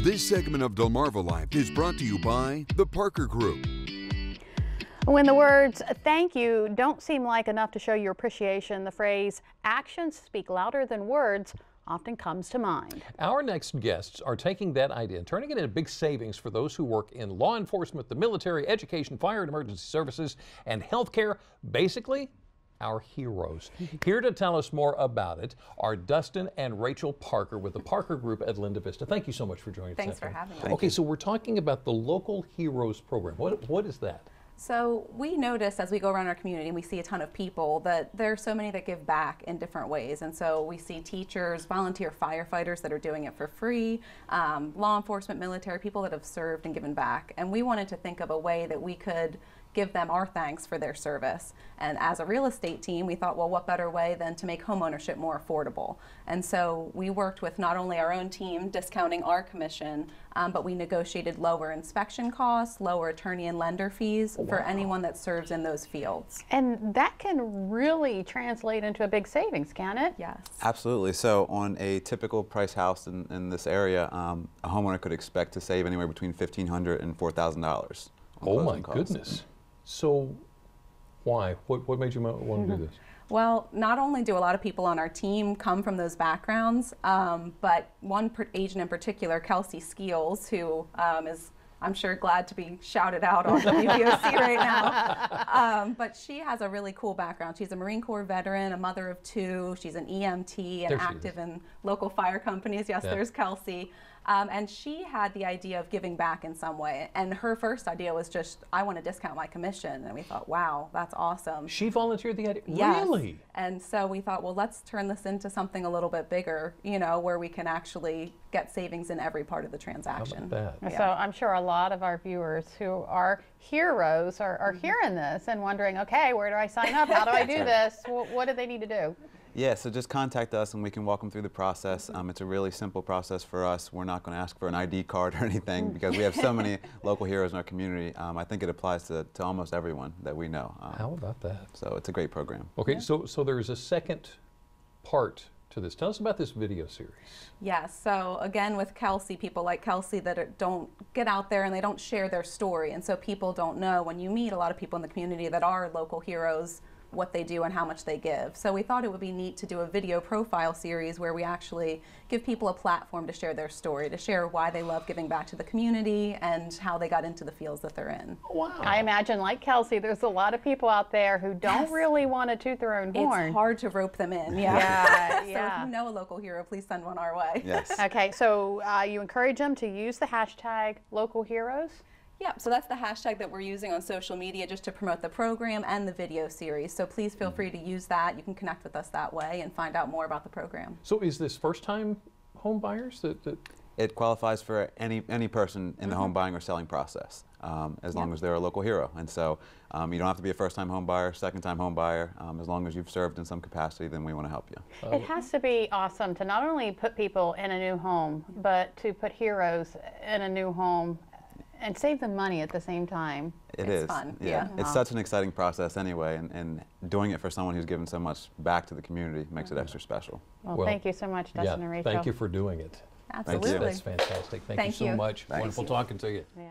This segment of Delmarva Life is brought to you by the Parker Group. When the words thank you don't seem like enough to show your appreciation, the phrase actions speak louder than words often comes to mind. Our next guests are taking that idea and turning it into big savings for those who work in law enforcement, the military, education, fire and emergency services, and healthcare. Basically, our heroes. Here to tell us more about it are Dustin and Rachel Parker with the Parker Group at Linda Vista. Thank you so much for joining us. Thanks for having me. Okay, so we're talking about the Local Heroes program. What is that? So we notice as we go around our community and we see a ton of people that there are so many that give back in different ways. And so we see teachers, volunteer firefighters that are doing it for free, law enforcement, military, people that have served and given back. And we wanted to think of a way that we could give them our thanks for their service. And as a real estate team, we thought, well, what better way than to make homeownership more affordable? And so we worked with not only our own team discounting our commission, but we negotiated lower inspection costs, lower attorney and lender fees for anyone that serves in those fields. And that can really translate into a big savings, can it? Yes. Absolutely. So on a typical price house in this area, a homeowner could expect to save anywhere between $1,500 and $4,000. Oh my goodness. So why? What made you want to do this? Well, not only do a lot of people on our team come from those backgrounds, but one agent in particular, Kelsey Skeels, who is, I'm sure, glad to be shouted out on WVOC right now. But she has a really cool background. She's a Marine Corps veteran, a mother of two. She's an EMT and active in local fire companies. Yes, there's Kelsey. And she had the idea of giving back in some way. And her first idea was just, I want to discount my commission. And we thought, wow, that's awesome. She volunteered the idea? Yes. Really? And so we thought, well, let's turn this into something a little bit bigger, you know, where we can actually get savings in every part of the transaction. How about that? So I'm sure a lot of our viewers who are heroes are hearing this and wondering, okay, where do I sign up? How do I do this? What do they need to do? Yeah, so just contact us and we can walk them through the process. It's a really simple process for us. We're not going to ask for an ID card or anything because we have so many local heroes in our community. I think it applies to almost everyone that we know. How about that? So it's a great program. Okay, so there's a second part to this. Tell us about this video series. Yes, so again with Kelsey, people like Kelsey that don't get out there and they don't share their story, and so people don't know when you meet a lot of people in the community that are local heroes what they do and how much they give. So we thought it would be neat to do a video profile series where we actually give people a platform to share their story, to share why they love giving back to the community and how they got into the fields that they're in. Wow. I imagine, like Kelsey, there's a lot of people out there who don't really want to toot their own horn. It's hard to rope them in, yeah. So if you know a local hero, please send one our way. Yes. Okay, so you encourage them to use the hashtag Local Heroes? Yeah, so that's the hashtag that we're using on social media just to promote the program and the video series. So please feel free to use that. You can connect with us that way and find out more about the program. So is this first-time home buyers that It qualifies for any person in the home buying or selling process, as long as they're a local hero. And so you don't have to be a first-time home buyer, second-time home buyer. As long as you've served in some capacity, then we want to help you. It has to be awesome to not only put people in a new home, but to put heroes in a new home and save them money at the same time. It's fun. Yeah. It's such an exciting process anyway, and doing it for someone who's given so much back to the community makes it extra special. Well, thank you so much, Dustin and Rachel. Thank you for doing it. Absolutely. That's fantastic. Thank you so much. Thanks. Wonderful talking to you. Yeah.